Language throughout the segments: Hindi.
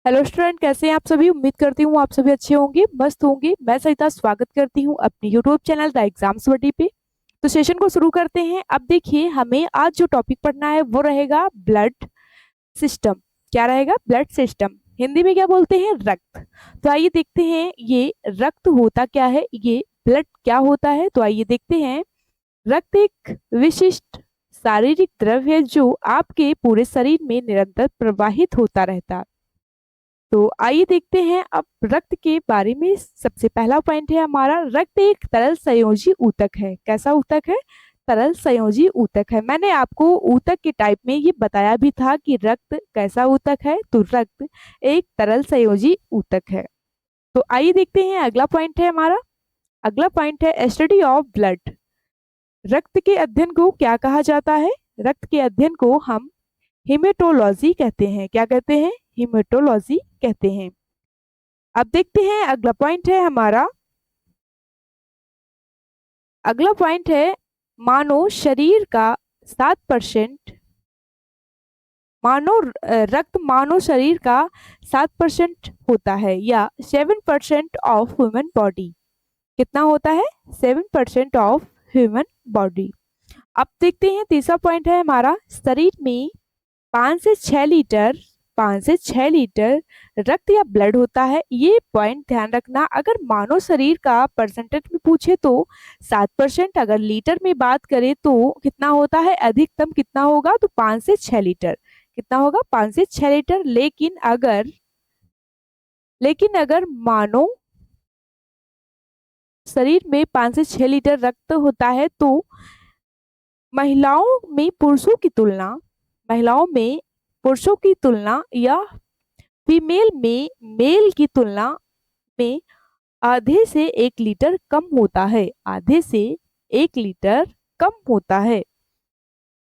हेलो स्टूडेंट, कैसे हैं आप सभी। उम्मीद करती हूँ आप सभी अच्छे होंगे, मस्त होंगे। मैं सहिता स्वागत करती हूँ अपने यूट्यूब चैनल द एग्जाम्स बडी पे। तो सेशन को शुरू करते हैं। अब देखिए, हमें आज जो टॉपिक पढ़ना है वो रहेगा ब्लड सिस्टम। क्या रहेगा? Blood system. हिंदी में क्या बोलते हैं? रक्त। तो आइए देखते हैं ये रक्त होता क्या है, ये ब्लड क्या होता है। तो आइए देखते हैं। रक्त एक विशिष्ट शारीरिक द्रव्य है जो आपके पूरे शरीर में निरंतर प्रवाहित होता रहता है। तो आइए देखते हैं अब रक्त के बारे में। सबसे पहला पॉइंट है हमारा, रक्त एक तरल संयोजी ऊतक है। कैसा ऊतक है? तरल संयोजी ऊतक है। मैंने आपको ऊतक के टाइप में ये बताया भी था कि रक्त कैसा ऊतक है। तो रक्त एक तरल संयोजी ऊतक है। तो आइए देखते हैं अगला पॉइंट है हमारा। अगला पॉइंट है स्टडी ऑफ ब्लड। रक्त के अध्ययन को क्या कहा जाता है? रक्त के अध्ययन को हम हेमेटोलॉजी कहते हैं। क्या कहते हैं? हेमेटोलॉजी कहते हैं। अब देखते हैं अगला पॉइंट है हमारा। अगला पॉइंट है, मानव शरीर का 7% रक्त मानव शरीर का 7% होता है, या 7% ऑफ ह्यूमन बॉडी। कितना होता है? 7% ऑफ ह्यूमन बॉडी। अब देखते हैं तीसरा पॉइंट है हमारा, शरीर में 5 से 6 लीटर 5 से 6 लीटर रक्त या ब्लड होता है। ये पॉइंट ध्यान रखना। अगर मानव शरीर का परसेंटेज में पूछे तो 7%, अगर लीटर में बात करें तो कितना होता है? अधिकतम कितना होगा? तो 5 से 6 लीटर। कितना होगा? 5 से 6 लीटर। लेकिन अगर मानव शरीर में 5 से 6 लीटर रक्त होता है तो महिलाओं में पुरुषों की तुलना महिलाओं में पुरुषों की तुलना या फीमेल में मेल की तुलना में आधे से 1 लीटर कम होता है। आधे से 1 लीटर कम होता है।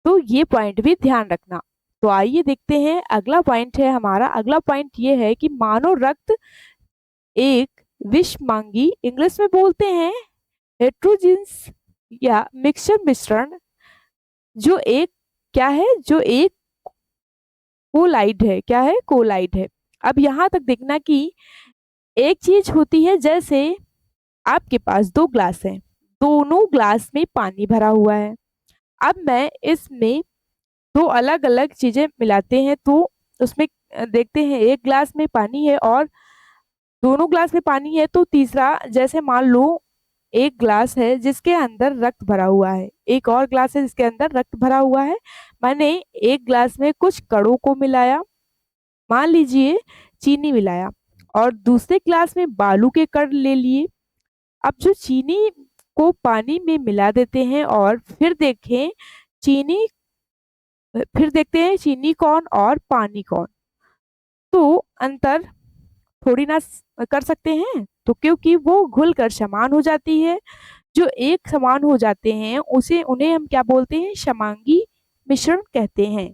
तो ये पॉइंट भी ध्यान रखना। तो आइए देखते हैं अगला पॉइंट है हमारा। अगला पॉइंट ये है कि मानव रक्त एक विषमांगी, इंग्लिश में बोलते हैं हेट्रोजिन्स या मिक्सचर मिश्रण, जो एक क्या है? जो एक कोलाइड है। क्या है? कोलाइड है। अब यहां तक देखना कि एक चीज होती है, जैसे आपके पास 2 ग्लास हैं, दोनों ग्लास में पानी भरा हुआ है। अब मैं इसमें दो अलग अलग चीजें मिलाते हैं तो उसमें देखते हैं एक ग्लास में पानी है और दोनों ग्लास में पानी है, तो तीसरा, जैसे मान लो एक ग्लास है जिसके अंदर रक्त भरा हुआ है, एक और ग्लास है जिसके अंदर रक्त भरा हुआ है। मैंने एक ग्लास में कुछ कणों को मिलाया, मान लीजिए चीनी मिलाया, और दूसरे ग्लास में बालू के कण ले लिए। अब जो चीनी को पानी में मिला देते हैं और चीनी फिर देखते हैं चीनी कौन और पानी कौन। तो अंतर थोड़ी ना कर सकते हैं, तो क्योंकि वो घुल कर समान हो जाती है। जो एक समान हो जाते हैं उसे उन्हें हम क्या बोलते हैं? समांगी मिश्रण कहते हैं।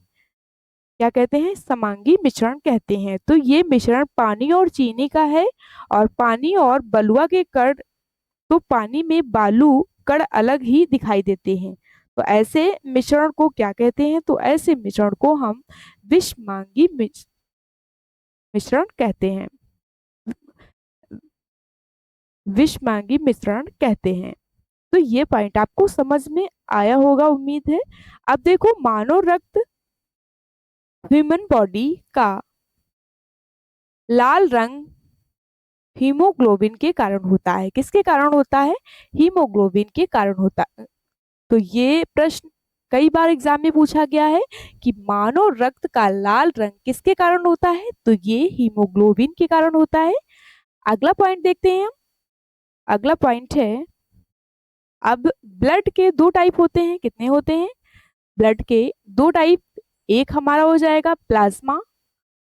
क्या कहते हैं? समांगी मिश्रण कहते हैं। तो ये मिश्रण पानी और चीनी का है, और पानी और बलुआ के कण, तो पानी में बालू कण अलग ही दिखाई देते हैं। तो ऐसे मिश्रण को क्या कहते हैं? तो ऐसे मिश्रण को हम विषमांगी मिश्रण कहते हैं। विषमांगी मिश्रण कहते हैं। तो ये पॉइंट आपको समझ में आया होगा, उम्मीद है। अब देखो, मानव रक्त, ह्यूमन बॉडी का लाल रंग हीमोग्लोबिन के कारण होता है। किसके कारण होता है? हीमोग्लोबिन के कारण होता है। तो ये प्रश्न कई बार एग्जाम में पूछा गया है कि मानव रक्त का लाल रंग किसके कारण होता है? तो ये हीमोग्लोबिन के कारण होता है। अगला पॉइंट देखते हैं हम। अगला पॉइंट है, अब ब्लड के 2 टाइप होते हैं। कितने होते हैं? ब्लड के 2 टाइप। एक हमारा हो जाएगा प्लाज्मा,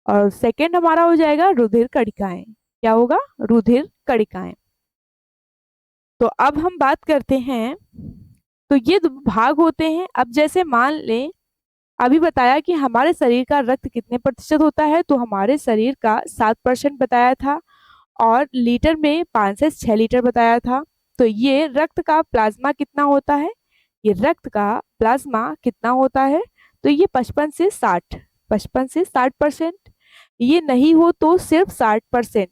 और सेकंड हमारा हो जाएगा रुधिर कणिकाएं। क्या होगा? रुधिर कणिकाएं। तो अब हम बात करते हैं, तो ये भाग होते हैं। अब जैसे मान लें, अभी बताया कि हमारे शरीर का रक्त कितने प्रतिशत होता है, तो हमारे शरीर का 7% बताया था, और लीटर में 5 से 6 लीटर बताया था। तो ये रक्त का प्लाज्मा कितना होता है? ये रक्त का प्लाज्मा कितना होता है? तो ये 55 से 60 55 से 60%। ये नहीं हो तो सिर्फ 60%।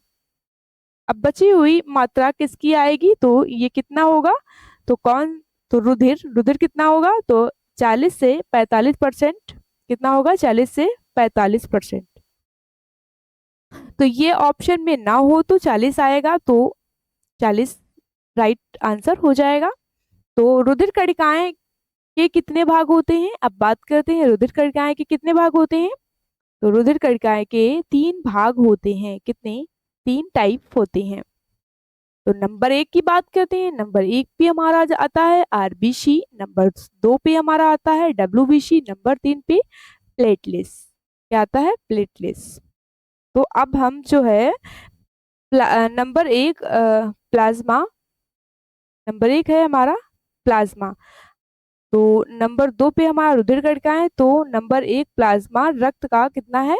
अब बची हुई मात्रा किसकी आएगी, तो ये कितना होगा, तो कौन, तो रुधिर, रुधिर कितना होगा, तो 40 से 45%। कितना होगा, 40 से 45%। तो ये ऑप्शन में ना हो तो 40 आएगा, तो 40 राइट आंसर हो जाएगा। तो रुधिर कणिकाएं के कितने भाग होते हैं, अब बात करते हैं रुधिर कणिकाएं के कितने भाग होते हैं। तो रुधिर कणिकाएं के 3 भाग होते हैं, कितने, 3 टाइप होते हैं। तो नंबर 1 की बात करते हैं, नंबर 1 पे हमारा आता है आरबीसी, नंबर 2 पे हमारा आता है डब्ल्यूबीसी, नंबर 3 पे प्लेटलेट्स। क्या आता है, प्लेटलेट्स। तो अब हम जो है नंबर 1 प्लाज्मा, नंबर 1 है हमारा प्लाज्मा। तो नंबर 2 पे हमारा रुधिर कणिका है, तो नंबर 1 प्लाज्मा रक्त का कितना है,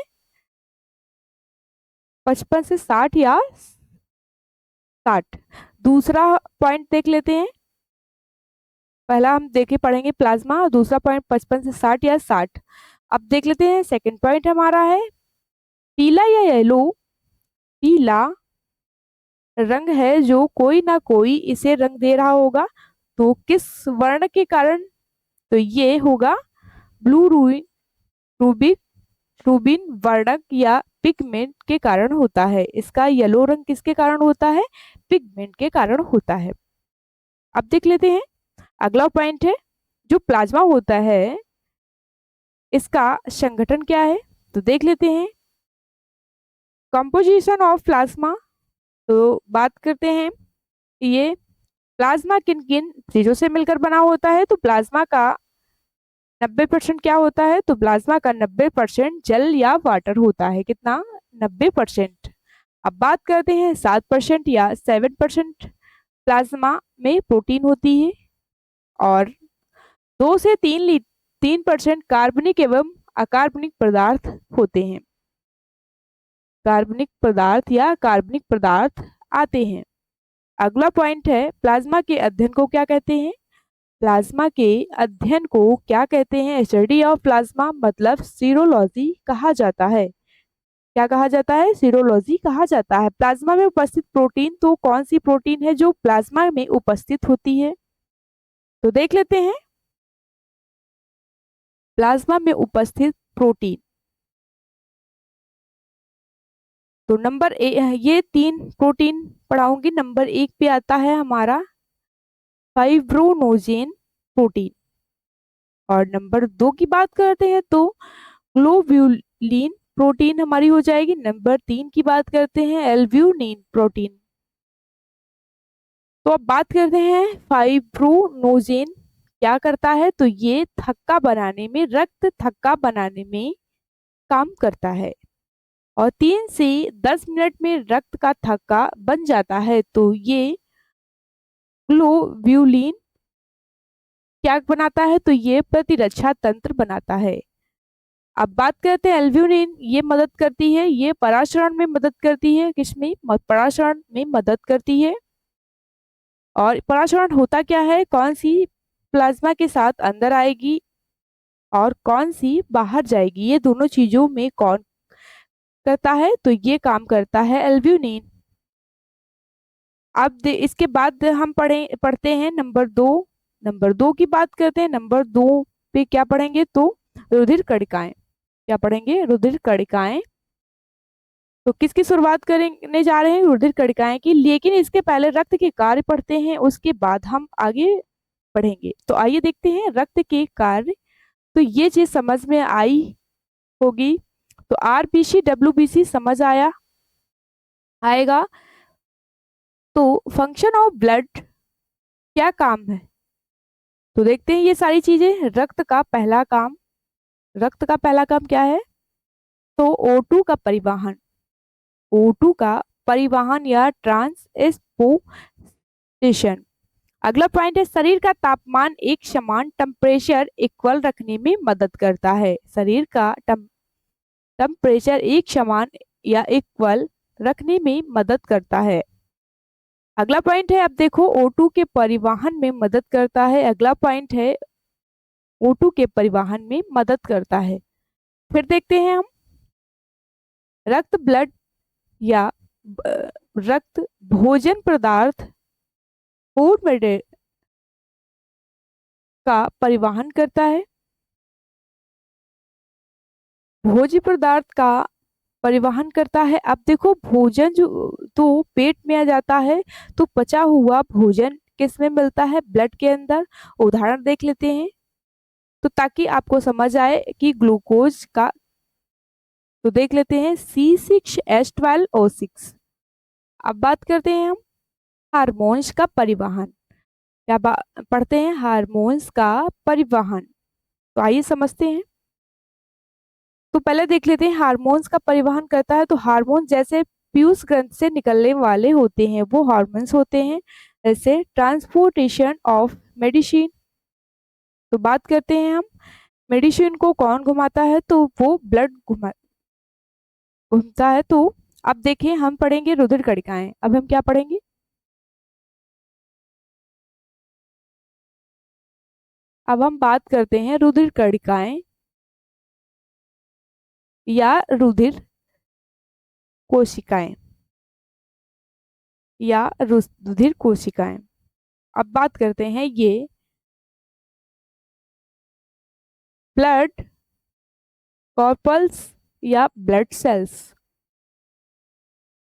55 से 60 या 60। दूसरा पॉइंट देख लेते हैं, पहला हम देखे पढ़ेंगे प्लाज्मा, और दूसरा पॉइंट 55 से 60 या 60। अब देख लेते हैं सेकंड पॉइंट हमारा है पीला या येलो। पीला रंग है जो कोई ना कोई इसे रंग दे रहा होगा, तो किस वर्ण के कारण, तो ये होगा ब्लू रूबिक रूबिन वर्णक या पिगमेंट के कारण होता है। इसका येलो रंग किसके कारण होता है, पिगमेंट के कारण होता है। अब देख लेते हैं अगला पॉइंट है जो प्लाज्मा होता है इसका संगठन क्या है, तो देख लेते हैं कंपोजिशन ऑफ प्लाज्मा। तो बात करते हैं ये प्लाज्मा किन किन चीजों से मिलकर बना होता है, तो प्लाज्मा का 90% क्या होता है, तो प्लाज्मा का 90% जल या वाटर होता है। कितना, 90%। अब बात करते हैं 7% या 7% प्लाज्मा में प्रोटीन होती है, और 2 से 3% कार्बनिक एवं अकार्बनिक पदार्थ होते हैं। कार्बनिक पदार्थ या कार्बनिक पदार्थ आते हैं। अगला पॉइंट है प्लाज्मा के अध्ययन को क्या कहते हैं। प्लाज्मा के अध्ययन को क्या कहते हैं, स्टडी ऑफ प्लाज्मा मतलब सीरोलॉजी कहा जाता है। क्या कहा जाता है, सीरोलॉजी कहा जाता है। प्लाज्मा में उपस्थित प्रोटीन, तो कौन सी प्रोटीन है जो प्लाज्मा में उपस्थित होती है, तो देख लेते हैं प्लाज्मा में उपस्थित प्रोटीन। तो नंबर ये 3 प्रोटीन पढ़ाऊंगी। नंबर 1 पे आता है हमारा फाइब्रोनोजेन प्रोटीन, और नंबर 2 की बात करते हैं तो ग्लोब्यूलिन प्रोटीन हमारी हो जाएगी। नंबर 3 की बात करते हैं एल्ब्यूमिन प्रोटीन। तो अब बात करते हैं फाइब्रोनोजेन क्या करता है, तो ये थक्का बनाने में, रक्त थक्का बनाने में काम करता है, और 3 से 10 मिनट में रक्त का थक्का बन जाता है। तो ये ग्लोब्यूलिन क्या बनाता है, तो ये प्रतिरक्षा तंत्र बनाता है। अब बात करते हैं एल्ब्यूमिन, ये मदद करती है, ये पराशरण में मदद करती है, किसमें, पराशरण में मदद करती है। और पराशरण होता क्या है, कौन सी प्लाज्मा के साथ अंदर आएगी और कौन सी बाहर जाएगी, ये दोनों चीजों में कौन करता है, तो ये काम करता है एल्ब्यूमिन। अब इसके बाद हम पढ़ते हैं नंबर 2। नंबर 2 की बात करते हैं, नंबर 2 पे क्या पढ़ेंगे, तो रुधिर कणिकाएं। क्या पढ़ेंगे, रुधिर कणिकाएं। तो किसकी शुरुआत करने जा रहे हैं, रुधिर कणिकाएं की, लेकिन इसके पहले रक्त के कार्य पढ़ते हैं, उसके बाद हम आगे बढ़ेंगे। तो आइए देखते हैं रक्त के कार्य। तो ये चीज समझ में आई होगी, तो आरबीसी डब्ल्यूबीसी समझ आएगा। तो फंक्शन ऑफ ब्लड क्या काम है, तो देखते हैं ये सारी चीजें। रक्त का पहला काम, रक्त का पहला काम क्या है, तो O2 का परिवहन, O2 का परिवहन या ट्रांसपोर्टेशन। अगला पॉइंट है शरीर का तापमान एक समान टेम्परेचर इक्वल रखने में मदद करता है। शरीर का टेम्परेचर एक समान या इक्वल रखने में मदद करता है। अगला पॉइंट है, अब देखो O2 के परिवहन में मदद करता है। अगला पॉइंट है O2 के परिवहन में मदद करता है। फिर देखते हैं हम रक्त ब्लड या रक्त भोजन पदार्थ फूड मटेरियल का परिवहन करता है। भोज्य पदार्थ का परिवहन करता है। अब देखो भोजन जो तो पेट में आ जाता है, तो पचा हुआ भोजन किस में मिलता है? ब्लड के अंदर। उदाहरण देख लेते हैं तो ताकि आपको समझ आए कि ग्लूकोज का, तो देख लेते हैं C6H12O6। अब बात करते हैं हम हार्मोन्स का परिवहन। क्या पढ़ते हैं? हार्मोन्स का परिवहन। तो आइए समझते हैं। तो पहले देख लेते हैं हार्मोन्स का परिवहन करता है। तो हार्मोन जैसे पीयूष ग्रंथि से निकलने वाले होते हैं वो हार्मोन्स होते हैं। जैसे ट्रांसपोर्टेशन ऑफ मेडिसिन। तो बात करते हैं हम मेडिसिन को कौन घुमाता है? तो वो ब्लड घूमता है। तो अब देखें हम पढ़ेंगे रुधिर कणिकाएं। अब हम क्या पढ़ेंगे? अब हम बात करते हैं रुधिर कणिकाएं या रुधिर कोशिकाएं या रुधिर कोशिकाएं। अब बात करते हैं ये ब्लड कॉर्पल्स या ब्लड सेल्स।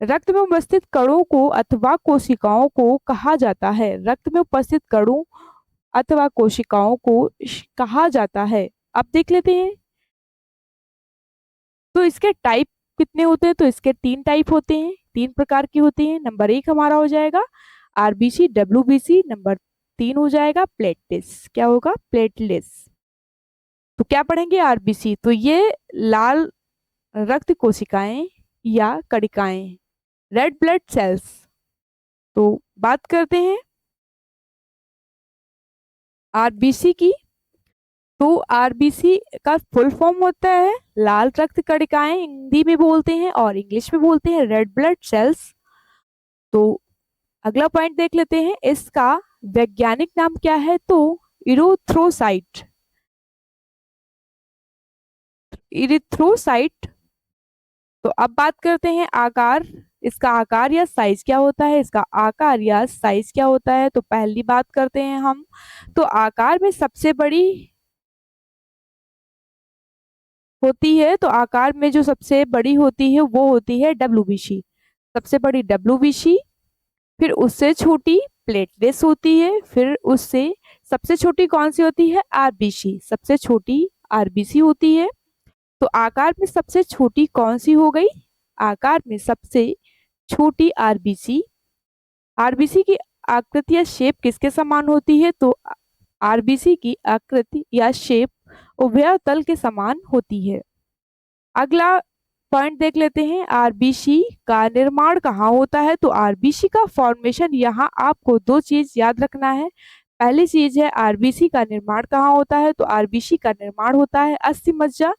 रक्त में उपस्थित कणों को अथवा कोशिकाओं को कहा जाता है। रक्त में उपस्थित कणों अथवा कोशिकाओं को कहा जाता है। अब देख लेते हैं तो इसके टाइप कितने होते हैं? तो इसके 3 टाइप होते हैं, 3 प्रकार की होती हैं। नंबर 1 हमारा हो जाएगा आरबीसी डब्ल्यूबीसी। नंबर 3 हो जाएगा प्लेटलेट्स। क्या होगा? प्लेटलेट्स। तो क्या पढ़ेंगे? आरबीसी तो ये लाल रक्त कोशिकाएं या कणिकाएं, रेड ब्लड सेल्स। तो बात करते हैं आरबीसी की। तो आरबीसी का फुल फॉर्म होता है लाल रक्त कणिकाएं, हिंदी में बोलते हैं, और इंग्लिश में बोलते हैं रेड ब्लड सेल्स। तो अगला पॉइंट देख लेते हैं, इसका वैज्ञानिक नाम क्या है? तो इरिथ्रोसाइट। इरिथ्रोसाइट। तो अब बात करते हैं आकार। इसका आकार या साइज क्या होता है? इसका आकार या साइज क्या होता है? तो पहली बात करते हैं हम, तो आकार में सबसे बड़ी होती है। तो आकार में जो सबसे बड़ी होती है वो होती है डब्ल्यूबीसी, सबसे बड़ी डब्ल्यूबीसी। फिर उससे छोटी प्लेटलेट्स होती है। फिर उससे सबसे छोटी कौन सी होती है? आरबीसी, सबसे छोटी आरबीसी होती है। तो आकार में सबसे छोटी कौन सी हो गई? आकार में सबसे छोटी आरबीसी। आरबीसी की आकृति या शेप किसके समान होती है? तो आरबीसी की आकृति या शेप उभयतल के समान होती है। अगला पॉइंट देख लेते हैं, आरबीसी का निर्माण कहाँ होता है? तो आरबीसी का फॉर्मेशन, यहाँ आपको 2 चीज याद रखना है। पहली चीज है आरबीसी का निर्माण कहाँ होता है? तो आरबीसी का निर्माण होता है अस्थि मज्जा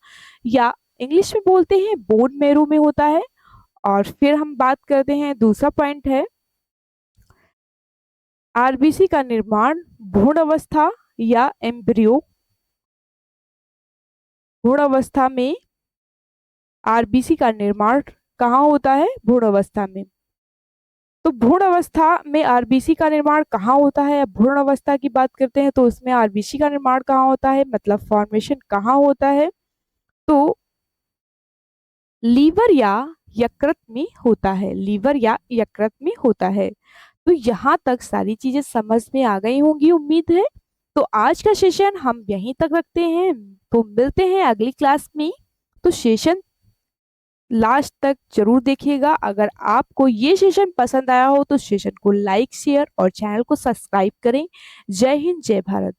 या इंग्लिश में बोलते हैं बोन मैरो में होता है। और फिर हम बात करते हैं, दूसरा पॉइंट है आरबीसी का निर्माण भ्रूण अवस्था या एम्ब्रियो। भ्रूण अवस्था में आरबीसी का निर्माण कहाँ होता है? भ्रूण अवस्था में। तो भ्रूण अवस्था में आरबीसी का निर्माण कहाँ होता है? भ्रूण अवस्था की बात करते हैं तो उसमें आरबीसी का निर्माण कहाँ होता है, मतलब फॉर्मेशन कहाँ होता है? तो लीवर या यकृत में होता है। लीवर या यकृत में होता है। तो यहाँ तक सारी चीजें समझ में आ गई होंगी उम्मीद है। तो आज का सेशन हम यहीं तक रखते हैं। तो मिलते हैं अगली क्लास में। तो सेशन लास्ट तक जरूर देखिएगा। अगर आपको ये सेशन पसंद आया हो तो सेशन को लाइक, शेयर और चैनल को सब्सक्राइब करें। जय हिंद, जय भारत।